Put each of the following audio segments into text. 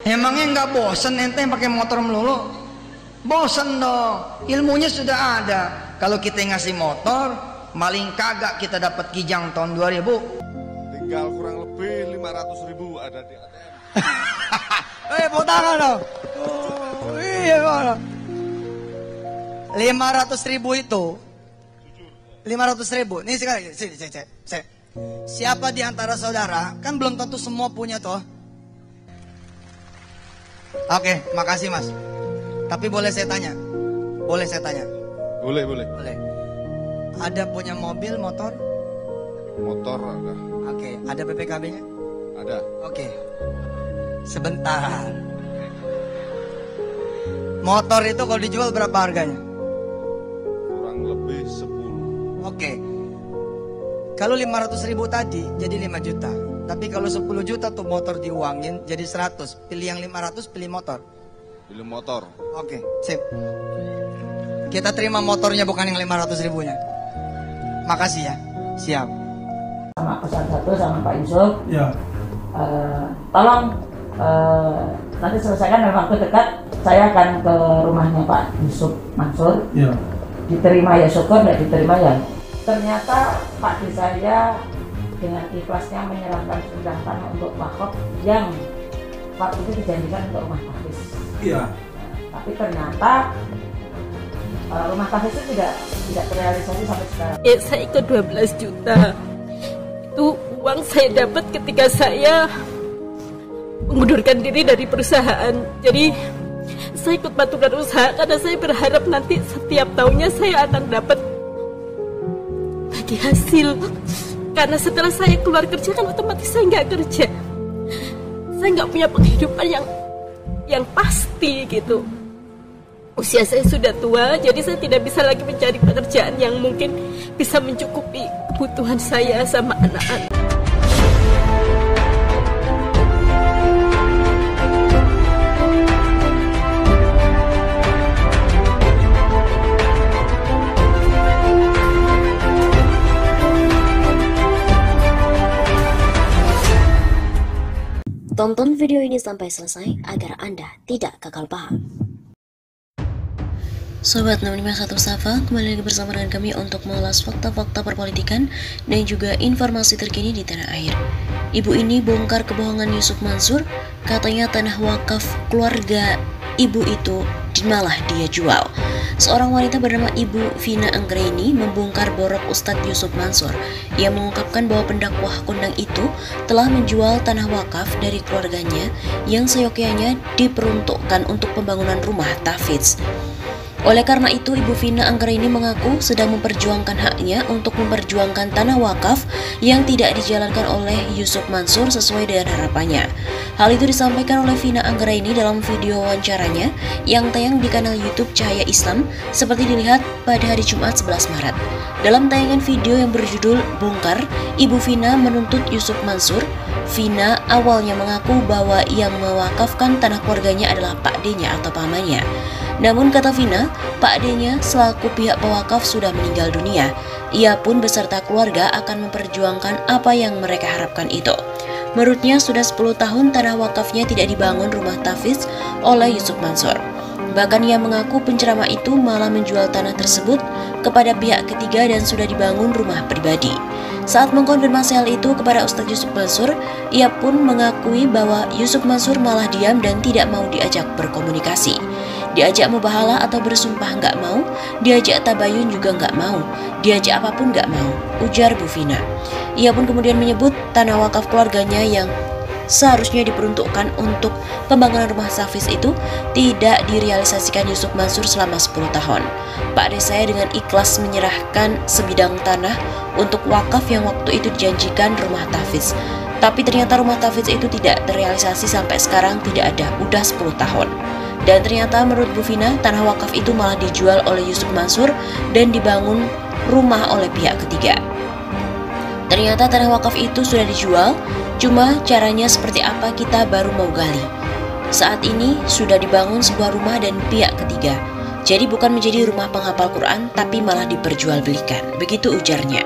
Emangnya nggak bosen ente pakai motor melulu? Bosen dong. Ilmunya sudah ada. Kalau kita ngasih motor, maling kagak kita dapat kijang tahun 2000. Tinggal kurang lebih 500.000 ada di ATM. Tangan dong. Oh, iya mana? 500.000 itu. 500.000. Nih sekali, sini, cek. Siapa di antara saudara? Kan belum tentu semua punya toh. Oke, makasih mas. Tapi boleh saya tanya? Boleh. Boleh. Ada punya mobil, motor? Motor ada. Oke, ada BPKB-nya? Ada. Oke. Sebentar. Motor itu kalau dijual berapa harganya? Kurang lebih 10. Oke. Kalau 500.000 tadi jadi 5 juta. Tapi kalau 10 juta tuh motor diuangin jadi 100. Pilih yang 500, pilih motor. Pilih motor. Oke, sip. Kita terima motornya bukan yang 500.000-nya. Makasih ya. Siap. Sama pesan satu sama Pak Yusuf. Ya. Tolong nanti selesaikan dalam waktu dekat. Saya akan ke rumahnya Pak Yusuf Mansur. Ya. Diterima ya syukur, tidak diterima ya. Ternyata Pak di saya dengan ikhlasnya menyerahkan sebidang tanah untuk wakaf yang waktu itu dijanjikan untuk rumah tahfiz. Iya. Tapi ternyata rumah tahfiz itu tidak terrealisasi sampai sekarang. Ya, saya ikut 12 juta. Itu uang saya dapat ketika saya mengundurkan diri dari perusahaan. Jadi saya ikut patungan usaha karena saya berharap nanti setiap tahunnya saya akan dapat bagi hasil. Karena setelah saya keluar kerja kan otomatis saya nggak kerja. Saya nggak punya penghidupan yang pasti gitu. Usia saya sudah tua, jadi saya tidak bisa lagi mencari pekerjaan yang mungkin bisa mencukupi kebutuhan saya sama anak-anak. Tonton video ini sampai selesai agar Anda tidak gagal paham. Sobat 651 Safa, kembali lagi bersama dengan kami untuk mengulas fakta-fakta perpolitikan dan juga informasi terkini di tanah air. Ibu ini bongkar kebohongan Yusuf Mansur, katanya tanah wakaf keluarga ibu itu malah dia jual. Seorang wanita bernama Ibu Vina Anggraini membongkar borok Ustadz Yusuf Mansur. Ia mengungkapkan bahwa pendakwah kondang itu telah menjual tanah wakaf dari keluarganya yang seyogyanya diperuntukkan untuk pembangunan rumah tahfiz. Oleh karena itu, Ibu Vina Anggraini mengaku sedang memperjuangkan haknya untuk memperjuangkan tanah wakaf yang tidak dijalankan oleh Yusuf Mansur sesuai dengan harapannya. Hal itu disampaikan oleh Vina Anggraini dalam video wawancaranya yang tayang di kanal YouTube Cahaya Islam seperti dilihat pada hari Jumat 11 Maret. Dalam tayangan video yang berjudul Bongkar, Ibu Vina menuntut Yusuf Mansur. Vina awalnya mengaku bahwa yang mewakafkan tanah keluarganya adalah Pak D-nya atau pamannya. Namun kata Vina, Pak D-nya selaku pihak pewakaf sudah meninggal dunia. Ia pun beserta keluarga akan memperjuangkan apa yang mereka harapkan itu. Menurutnya sudah 10 tahun tanah wakafnya tidak dibangun rumah tahfiz oleh Yusuf Mansur. Bahkan ia mengaku penceramah itu malah menjual tanah tersebut kepada pihak ketiga dan sudah dibangun rumah pribadi. Saat mengkonfirmasi hal itu kepada Ustadz Yusuf Mansur, ia pun mengakui bahwa Yusuf Mansur malah diam dan tidak mau diajak berkomunikasi. Diajak mubahalah atau bersumpah nggak mau, diajak tabayun juga nggak mau, diajak apapun nggak mau, ujar Bu Vina. Ia pun kemudian menyebut tanah wakaf keluarganya yang seharusnya diperuntukkan untuk pembangunan rumah tahfiz itu tidak direalisasikan Yusuf Mansur selama 10 tahun. Pak D saya dengan ikhlas menyerahkan sebidang tanah untuk wakaf yang waktu itu dijanjikan rumah tahfiz. Tapi ternyata rumah tahfiz itu tidak terrealisasi sampai sekarang, tidak ada, udah 10 tahun. Dan ternyata menurut Bu Vina, tanah wakaf itu malah dijual oleh Yusuf Mansur dan dibangun rumah oleh pihak ketiga. Ternyata tanah wakaf itu sudah dijual, cuma caranya seperti apa kita baru mau gali. Saat ini sudah dibangun sebuah rumah dan pihak ketiga. Jadi bukan menjadi rumah penghafal Quran, tapi malah diperjualbelikan. Begitu ujarnya.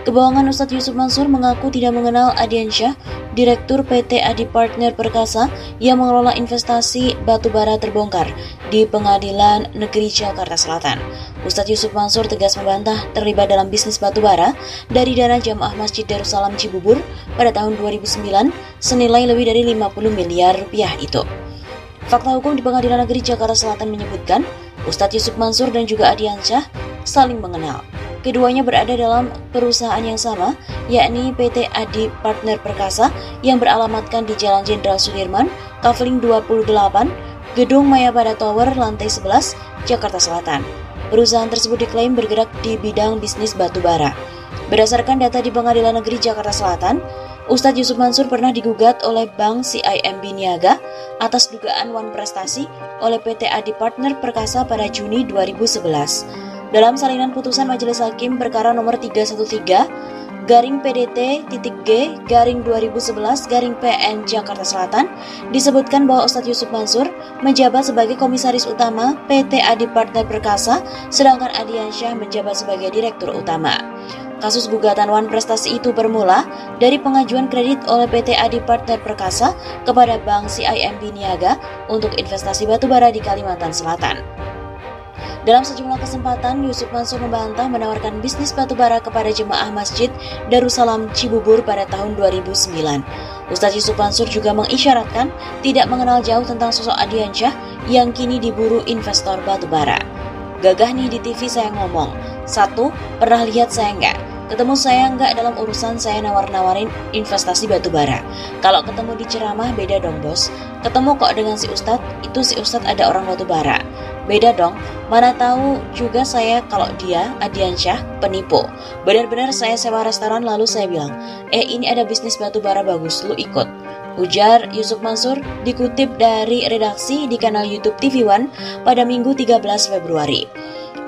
Kebohongan Ustadz Yusuf Mansur mengaku tidak mengenal Ardiansyah, Direktur PT Adi Partner Perkasa yang mengelola investasi batubara terbongkar di Pengadilan Negeri Jakarta Selatan. Ustadz Yusuf Mansur tegas membantah terlibat dalam bisnis batubara dari dana jamaah Masjid Darussalam Cibubur pada tahun 2009 senilai lebih dari 50 miliar rupiah itu. Fakta hukum di Pengadilan Negeri Jakarta Selatan menyebutkan Ustadz Yusuf Mansur dan juga Ardiansyah saling mengenal. Keduanya berada dalam perusahaan yang sama, yakni PT Adi Partner Perkasa yang beralamatkan di Jalan Jenderal Sudirman, Kavling 28, Gedung Mayapada Tower, lantai 11, Jakarta Selatan. Perusahaan tersebut diklaim bergerak di bidang bisnis batubara. Berdasarkan data di Pengadilan Negeri Jakarta Selatan, Ustadz Yusuf Mansur pernah digugat oleh Bank CIMB Niaga atas dugaan wan prestasi oleh PT Adi Partner Perkasa pada Juni 2011. Dalam salinan putusan Majelis Hakim perkara nomor 313-PDT-G-2011-PN Jakarta Selatan disebutkan bahwa Ustadz Yusuf Mansur menjabat sebagai komisaris utama PT Adi Partner Perkasa, sedangkan Ardiansyah menjabat sebagai direktur utama. Kasus gugatan wan prestasi itu bermula dari pengajuan kredit oleh PT Adi Partner Perkasa kepada Bank CIMB Niaga untuk investasi batubara di Kalimantan Selatan. Dalam sejumlah kesempatan, Yusuf Mansur membantah menawarkan bisnis batubara kepada jemaah Masjid Darussalam Cibubur pada tahun 2009. Ustadz Yusuf Mansur juga mengisyaratkan tidak mengenal jauh tentang sosok Ardiansyah yang kini diburu investor batubara. Gagah nih di TV saya ngomong. 1. Pernah lihat saya enggak? Ketemu saya enggak dalam urusan saya nawar-nawarin investasi batubara. Kalau ketemu di ceramah beda dong bos. Ketemu kok dengan si Ustadz, itu si Ustadz ada orang batubara. Beda dong, mana tahu juga saya kalau dia, Ardiansyah, penipu. Benar-benar saya sewa restoran lalu saya bilang, ini ada bisnis batubara bagus, lu ikut. Ujar Yusuf Mansur dikutip dari redaksi di kanal YouTube TV One pada Minggu 13 Februari.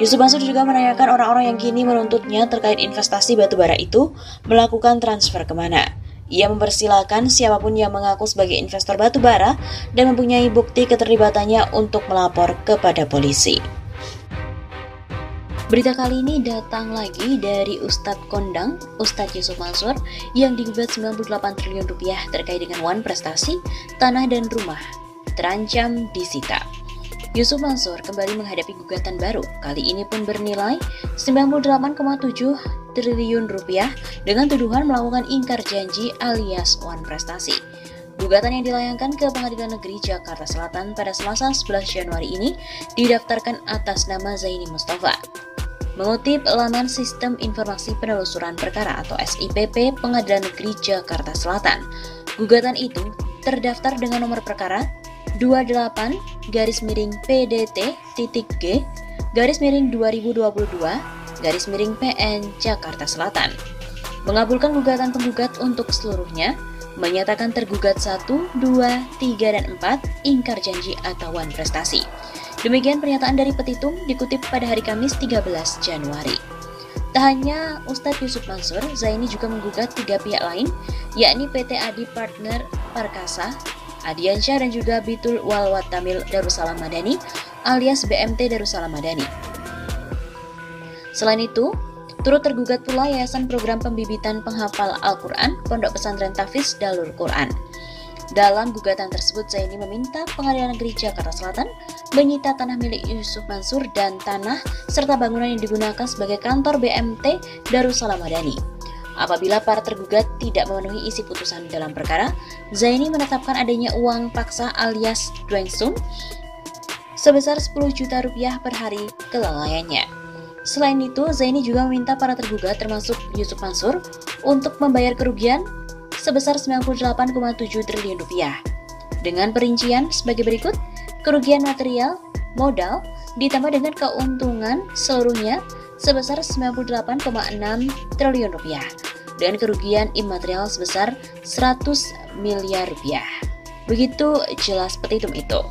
Yusuf Mansur juga menanyakan orang-orang yang kini menuntutnya terkait investasi batubara itu melakukan transfer kemana. Ia mempersilahkan siapapun yang mengaku sebagai investor batubara dan mempunyai bukti keterlibatannya untuk melapor kepada polisi. Berita kali ini datang lagi dari Ustadz Kondang, Ustadz Yusuf Mansur, yang digugat 98 triliun rupiah terkait dengan wan prestasi, tanah dan rumah, terancam disita. Yusuf Mansur kembali menghadapi gugatan baru, kali ini pun bernilai 98,7 triliun rupiah dengan tuduhan melakukan ingkar janji alias wan prestasi. Gugatan yang dilayangkan ke Pengadilan Negeri Jakarta Selatan pada Selasa 11 Januari ini didaftarkan atas nama Zaini Mustafa. Mengutip laman Sistem Informasi Penelusuran Perkara atau SIPP Pengadilan Negeri Jakarta Selatan, gugatan itu terdaftar dengan nomor perkara 28-PDT-G-2022-PN Jakarta Selatan. Mengabulkan gugatan penggugat untuk seluruhnya, menyatakan tergugat 1, 2, 3, dan 4 ingkar janji atau wan prestasi. Demikian pernyataan dari petitum dikutip pada hari Kamis 13 Januari. Tak hanya Ustadz Yusuf Mansur, Zaini juga menggugat 3 pihak lain, yakni PT Adi Partner Perkasa, Ardiansyah dan juga Bitul Walwatamil Darussalam Madani alias BMT Darussalam Madani. Selain itu, turut tergugat pula Yayasan Program Pembibitan Penghafal Al-Quran Pondok Pesantren Tahfiz Darul Quran. Dalam gugatan tersebut, Zaini meminta Pengadilan Negeri Jakarta Selatan menyita tanah milik Yusuf Mansur dan tanah serta bangunan yang digunakan sebagai kantor BMT Darussalam Madani. Apabila para tergugat tidak memenuhi isi putusan dalam perkara, Zaini menetapkan adanya uang paksa alias duengsum sebesar 10 juta rupiah per hari kelalaiannya. Selain itu, Zaini juga meminta para tergugat termasuk Yusuf Mansur untuk membayar kerugian sebesar 98,7 triliun rupiah. Dengan perincian sebagai berikut, kerugian material, modal, ditambah dengan keuntungan seluruhnya sebesar 98,6 triliun rupiah dan kerugian imaterial sebesar 100 miliar rupiah. Begitu jelas petitum itu.